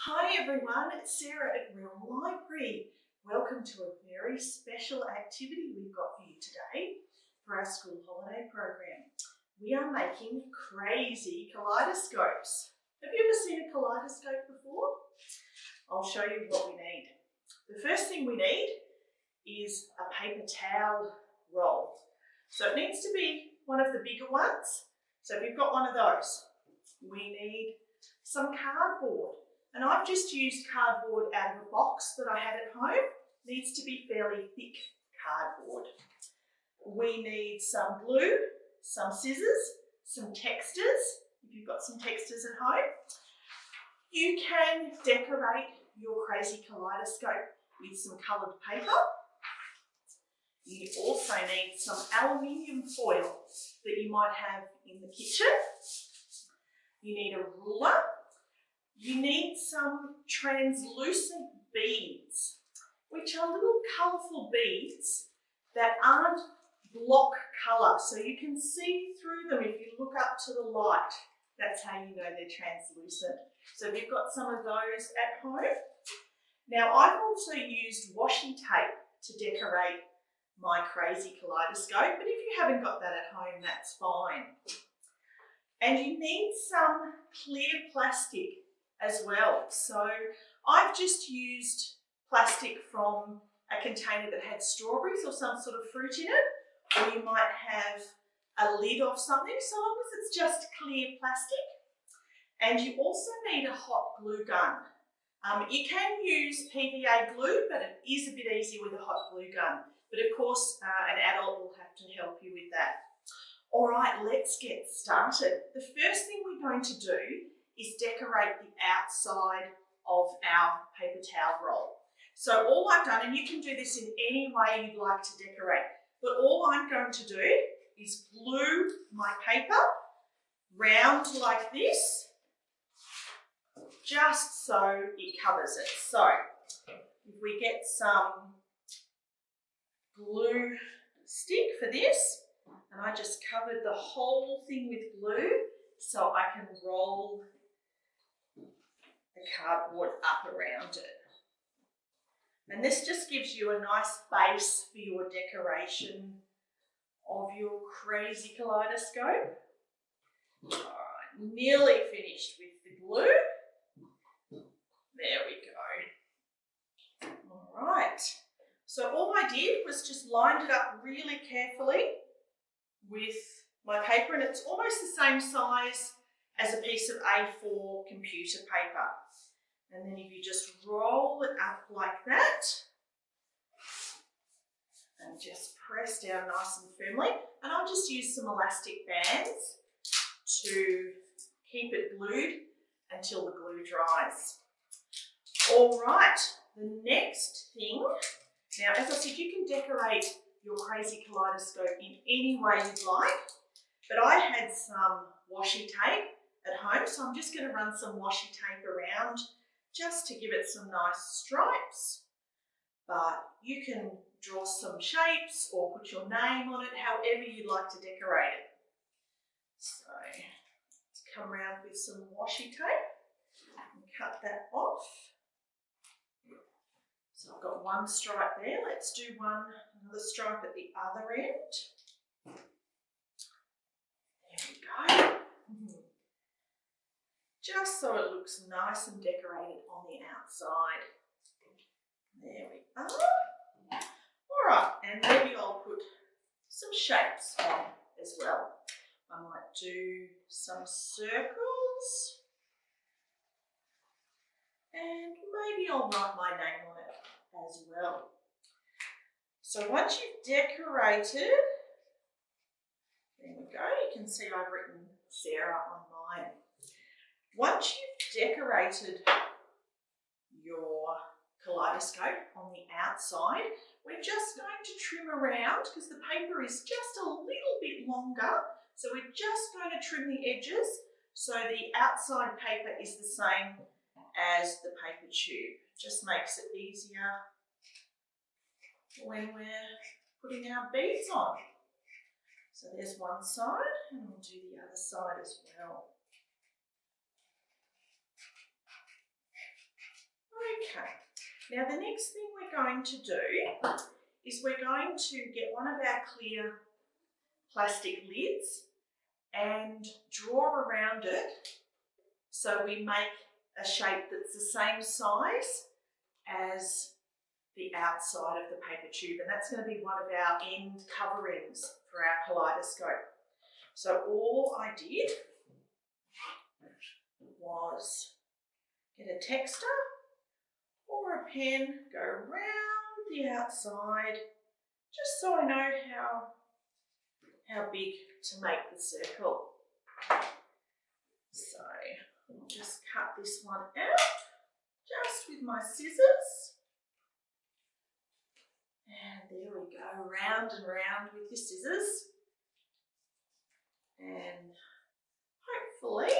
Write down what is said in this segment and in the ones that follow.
Hi everyone, it's Sarah at Realm Library. Welcome to a very special activity we've got for you today for our school holiday program. We are making crazy kaleidoscopes. Have you ever seen a kaleidoscope before? I'll show you what we need. The first thing we need is a paper towel roll. So it needs to be one of the bigger ones. So if you've got one of those, we need some cardboard. And I've just used cardboard out of a box that I had at home. It needs to be fairly thick cardboard. We need some glue, some scissors, some textures, if you've got some textures at home. You can decorate your crazy kaleidoscope with some coloured paper. You also need some aluminium foil that you might have in the kitchen. You need a ruler. You need some translucent beads, which are little colourful beads that aren't block colour, so you can see through them if you look up to the light. That's how you know they're translucent. So we've got some of those at home. Now I've also used washi tape to decorate my crazy kaleidoscope, but if you haven't got that at home, that's fine. And you need some clear plastic as well. So I've just used plastic from a container that had strawberries or some sort of fruit in it, or you might have a lid of something, so long as it's just clear plastic. And you also need a hot glue gun. You can use PVA glue, but it is a bit easier with a hot glue gun. But of course, an adult will have to help you with that. All right, let's get started. The first thing we're going to do is decorate the outside of our paper towel roll. So all I've done, and you can do this in any way you'd like to decorate, but all I'm going to do is glue my paper round like this, just so it covers it. So if we get some glue stick for this, and I just covered the whole thing with glue so I can roll the cardboard up around it. And this just gives you a nice base for your decoration of your crazy kaleidoscope. All right, nearly finished with the glue. There we go. All right. So all I did was just lined it up really carefully with my paper, and it's almost the same size as a piece of A4 computer paper. And then if you just roll it up like that and just press down nice and firmly, and I'll just use some elastic bands to keep it glued until the glue dries. All right, the next thing, now as I said, you can decorate your crazy kaleidoscope in any way you'd like, but I had some washi tape at home, so I'm just going to run some washi tape around just to give it some nice stripes. But you can draw some shapes or put your name on it, however you'd like to decorate it. So let's come around with some washi tape and cut that off. So I've got one stripe there. Let's do another stripe at the other end. There we go. Just so it looks nice and decorated on the outside. There we are. All right, and maybe I'll put some shapes on as well. I might do some circles, and maybe I'll write my name on it as well. So once you've decorated, there we go, you can see I've written Sarah on mine. Once you've decorated your kaleidoscope on the outside, we're just going to trim around because the paper is just a little bit longer. So we're just going to trim the edges so the outside paper is the same as the paper tube. Just makes it easier when we're putting our beads on. So there's one side, and we'll do the other side as well. Now the next thing we're going to do is we're going to get one of our clear plastic lids and draw around it so we make a shape that's the same size as the outside of the paper tube, and that's going to be one of our end coverings for our kaleidoscope. So all I did was get a texter or a pen, go around the outside, just so I know how big to make the circle. So I'll just cut this one out just with my scissors. And there we go, round and round with your scissors. And hopefully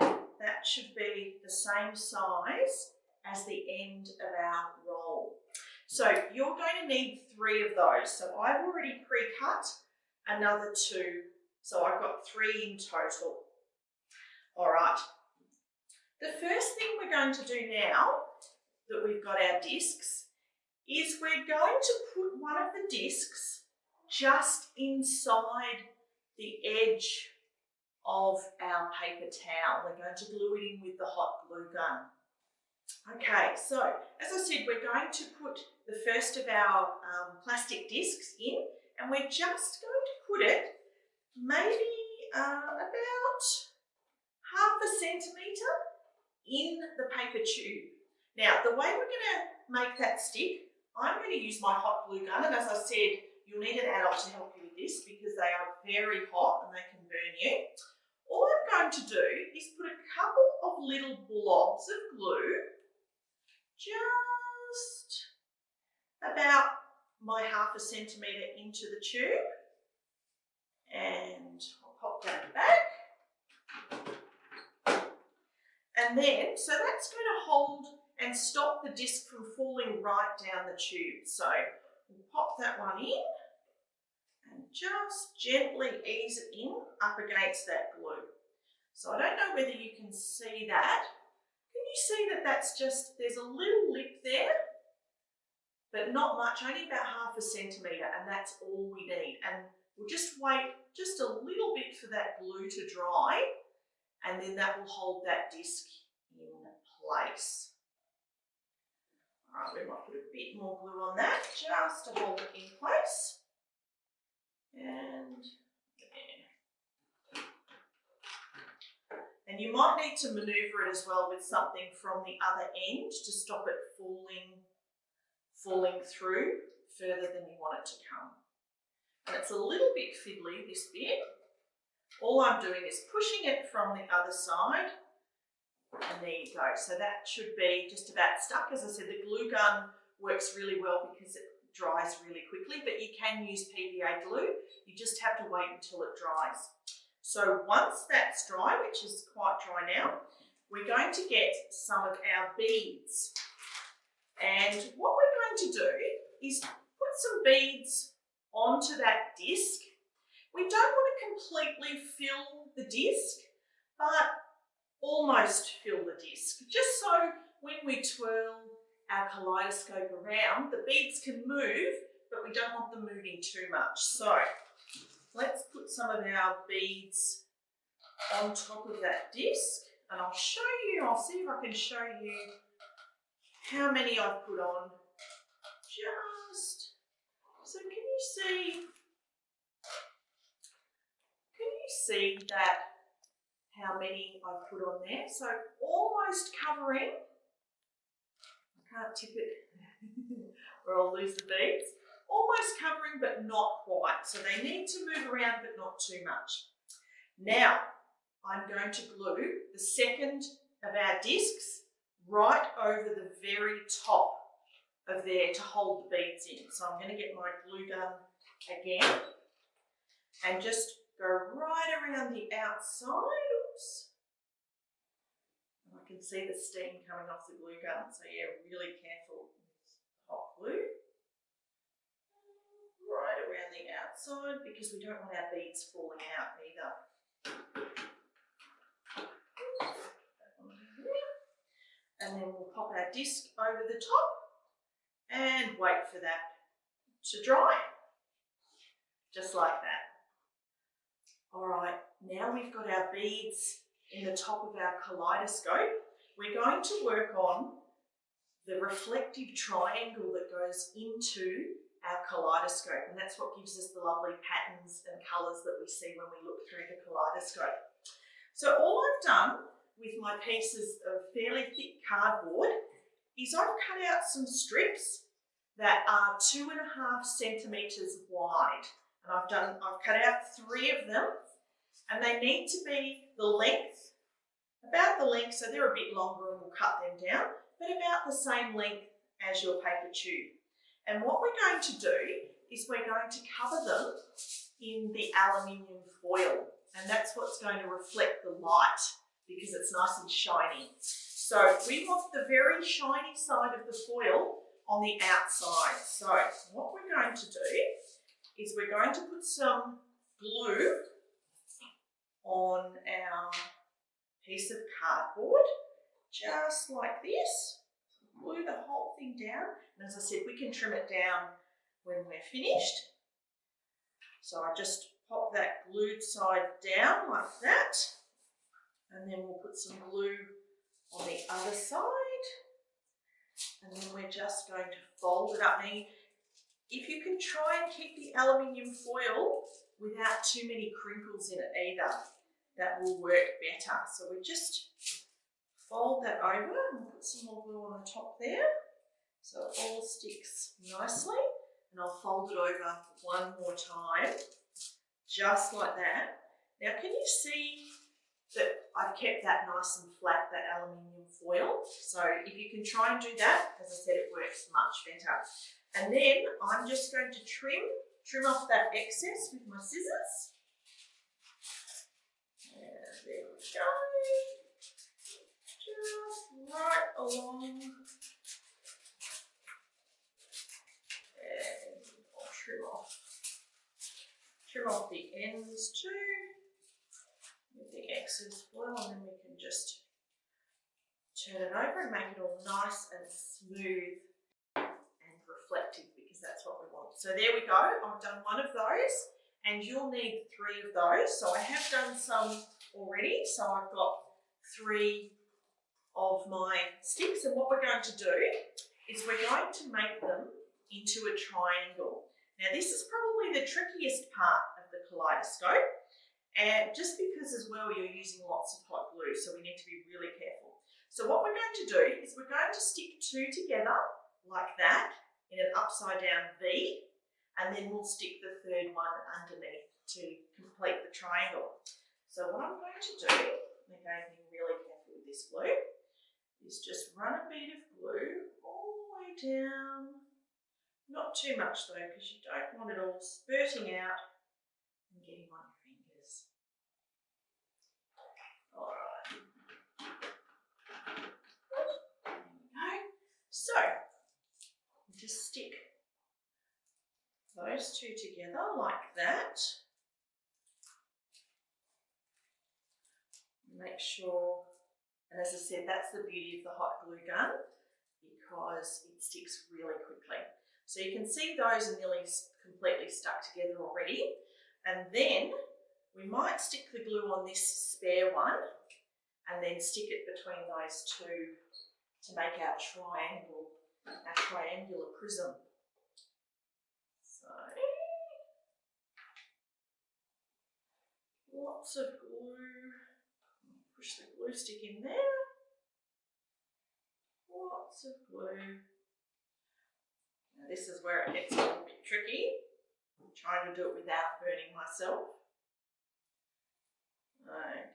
that should be the same size as the end of our roll. So you're going to need 3 of those. So I've already pre-cut another 2. So I've got 3 in total. All right. The first thing we're going to do now that we've got our discs is we're going to put one of the discs just inside the edge of our paper towel. We're going to glue it in with the hot glue gun. Okay, so as I said, we're going to put the first of our plastic discs in, and we're just going to put it maybe about half a centimetre in the paper tube. Now, the way we're going to make that stick, I'm going to use my hot glue gun, and as I said, you'll need an adult to help you with this because they are very hot and they can burn you. All I'm going to do is put a couple of little blobs of glue just about my half a centimetre into the tube, and I'll pop that back. And then, so that's going to hold and stop the disc from falling right down the tube. So we'll pop that one in and just gently ease it in up against that glue. So I don't know whether you can see that. Can you see that that's just, there's a little lip there, but not much, only about half a centimetre, and that's all we need. And we'll just wait just a little bit for that glue to dry, and then that will hold that disc in place. All right, we might put a bit more glue on that just to hold it in place. And there. And you might need to manoeuvre it as well with something from the other end to stop it falling through further than you want it to come. And it's a little bit fiddly, this bit. All I'm doing is pushing it from the other side, and there you go. So that should be just about stuck. As I said, the glue gun works really well because it dries really quickly, but you can use PVA glue. You just have to wait until it dries. So once that's dry, which is quite dry now, we're going to get some of our beads. And what we're going to do is put some beads onto that disc. We don't want to completely fill the disc, but almost fill the disc, just so when we twirl our kaleidoscope around, the beads can move, but we don't want them moving too much. So let's put some of our beads on top of that disc, and I'll show you, I'll see if I can show you how many I've put on. Just, so can you see that, how many I've put on there? So almost covering, I can't tip it or I'll lose the beads. Almost covering but not quite. So they need to move around but not too much. Now I'm going to glue the second of our discs right over the very top of there to hold the beads in. So I'm going to get my glue gun again and just go right around the outside. Oops. And I can see the steam coming off the glue gun, so yeah, really careful with hot glue. Right around the outside because we don't want our beads falling out either. And then we'll pop our disc over the top and wait for that to dry, just like that. All right, now we've got our beads in the top of our kaleidoscope. We're going to work on the reflective triangle that goes into our kaleidoscope, and that's what gives us the lovely patterns and colours that we see when we look through the kaleidoscope. So all I've done with my pieces of fairly thick cardboard is I've cut out some strips that are 2.5 centimetres wide, and I've cut out 3 of them, and they need to be the length, about the length, so they're a bit longer and we'll cut them down, but about the same length as your paper tube. And what we're going to do is we're going to cover them in the aluminium foil, and that's what's going to reflect the light because it's nice and shiny. So we want the very shiny side of the foil on the outside. So what we're going to do is we're going to put some glue on our piece of cardboard, just like this. Glue the whole thing down, and as I said, we can trim it down when we're finished. So I just pop that glued side down like that, and then we'll put some glue on the other side, and then we're just going to fold it up. Now, if you can try and keep the aluminium foil without too many crinkles in it either, that will work better. So we just fold that over and we'll put some more glue on the top there so it all sticks nicely, and I'll fold it over one more time, just like that. Now can you see that I've kept that nice and flat, that aluminium foil? So if you can try and do that, as I said, it works much better. And then I'm just going to trim off that excess with my scissors. And there we go. Just right along, and I'll trim off the ends too with the excess foil, and then we can just turn it over and make it all nice and smooth and reflective, because that's what we want. So there we go, I've done one of those, and you'll need 3 of those. So I have done some already, so I've got 3 of my sticks, and what we're going to do is we're going to make them into a triangle. Now this is probably the trickiest part of the kaleidoscope, and just because as well you're using lots of hot glue, so we need to be really careful. So what we're going to do is we're going to stick 2 together like that in an upside down V, and then we'll stick the 3rd one underneath to complete the triangle. So what I'm going to do, again being really careful with this glue, is just run a bead of glue all the way down. Not too much though, because you don't want it all spurting out and getting on your fingers. Alright. There we go. So, just stick those 2 together like that. Make sure, and as I said, that's the beauty of the hot glue gun, because it sticks really quickly. So you can see those are nearly completely stuck together already. And then we might stick the glue on this spare one and then stick it between those 2 to make our triangular prism. So lots of glue. Push the glue stick in there. Lots of glue. Now this is where it gets a little bit tricky. I'm trying to do it without burning myself. Okay.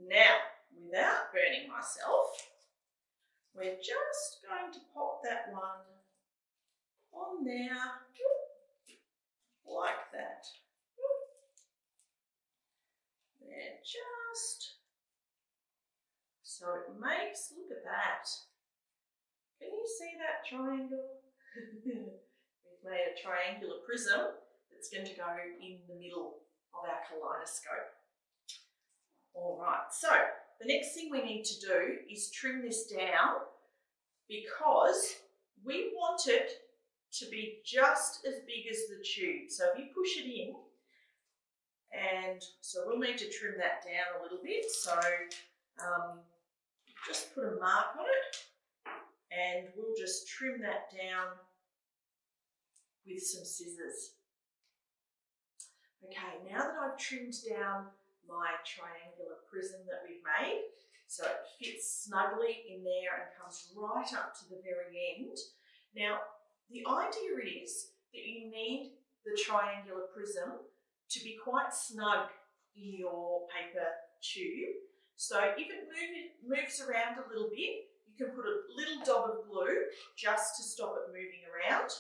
Now, without burning myself, we're just going to pop that one on there like that. There, just so it makes, look at that. Can you see that triangle? We've made a triangular prism that's going to go in the middle of our kaleidoscope. All right, so the next thing we need to do is trim this down because we want it to be just as big as the tube. So if you push it in, and so we'll need to trim that down a little bit. So just put a mark on it and we'll just trim that down with some scissors. Okay, now that I've trimmed down my triangular prism that we've made, so it fits snugly in there and comes right up to the very end. Now, the idea is that you need the triangular prism to be quite snug in your paper tube. So if it moves around a little bit, you can put a little dot of glue just to stop it moving around.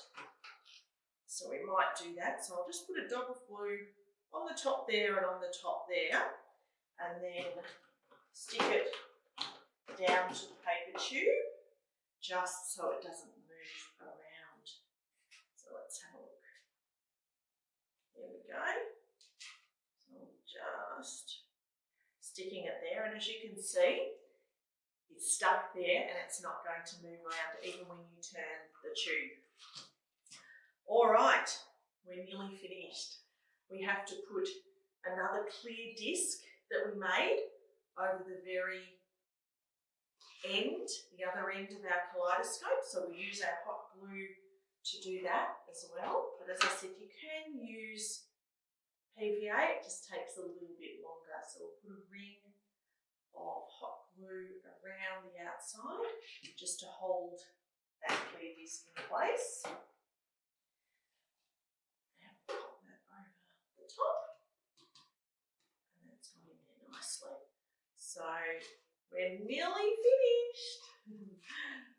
So we might do that. So I'll just put a dot of glue on the top there and on the top there, and then stick it down to the paper tube just so it doesn't move around. So let's have a look. There we go. So just sticking it there, and as you can see, it's stuck there and it's not going to move around even when you turn the tube. All right, we're nearly finished. We have to put another clear disc that we made over the very end, the other end of our kaleidoscope. So we use our hot glue to do that as well. But as I said, you can use PVA, it just takes a little bit longer. So we'll put a ring of hot glue around the outside just to hold that clear disc in place. Top, and that's gone in there nicely. So we're nearly finished.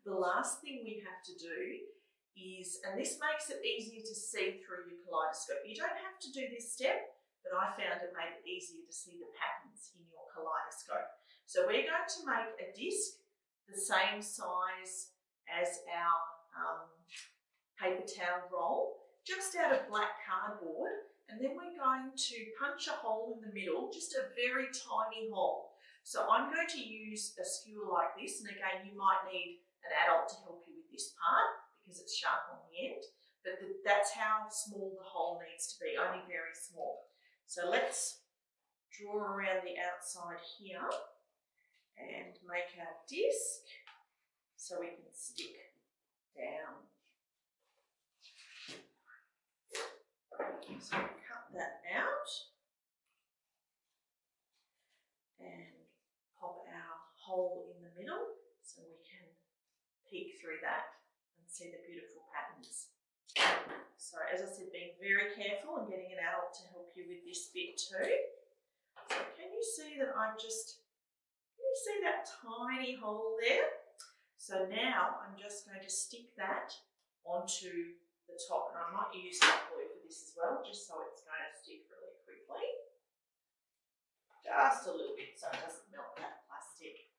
The last thing we have to do is, and this makes it easier to see through your kaleidoscope. You don't have to do this step, but I found it made it easier to see the patterns in your kaleidoscope. So we're going to make a disc the same size as our paper towel roll, just out of black cardboard. And then we're going to punch a hole in the middle, just a very tiny hole. So I'm going to use a skewer like this, and again, you might need an adult to help you with this part because it's sharp on the end, but that's how small the hole needs to be, only very small. So let's draw around the outside here and make our disc so we can stick down. So cut that out and pop our hole in the middle so we can peek through that and see the beautiful patterns. So as I said, being very careful and getting an adult to help you with this bit too. So can you see that can you see that tiny hole there? So now I'm just going to stick that onto the top, and I might use hot glue for this as well, just so it's going to stick really quickly. Just a little bit so it doesn't melt that plastic.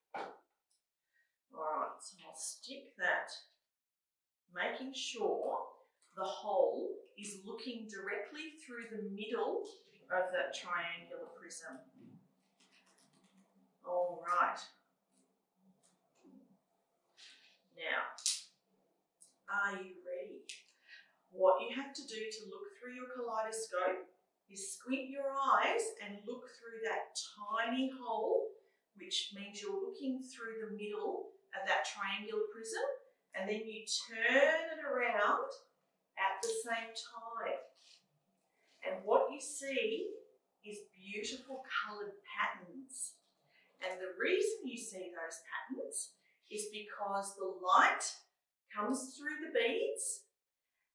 Alright, so I'll stick that, making sure the hole is looking directly through the middle of that triangular prism. Alright. Now, are you ready? What you have to do to look through your kaleidoscope is squint your eyes and look through that tiny hole, which means you're looking through the middle of that triangular prism, and then you turn it around at the same time. And what you see is beautiful coloured patterns. And the reason you see those patterns is because the light comes through the beads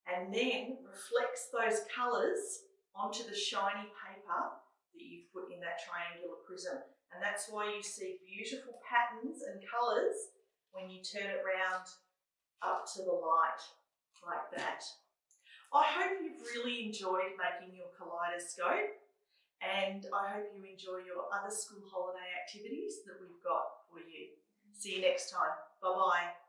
and then reflects those colours onto the shiny paper that you've put in that triangular prism. And that's why you see beautiful patterns and colours when you turn it round up to the light like that. I hope you've really enjoyed making your kaleidoscope, and I hope you enjoy your other school holiday activities that we've got for you. See you next time. Bye-bye.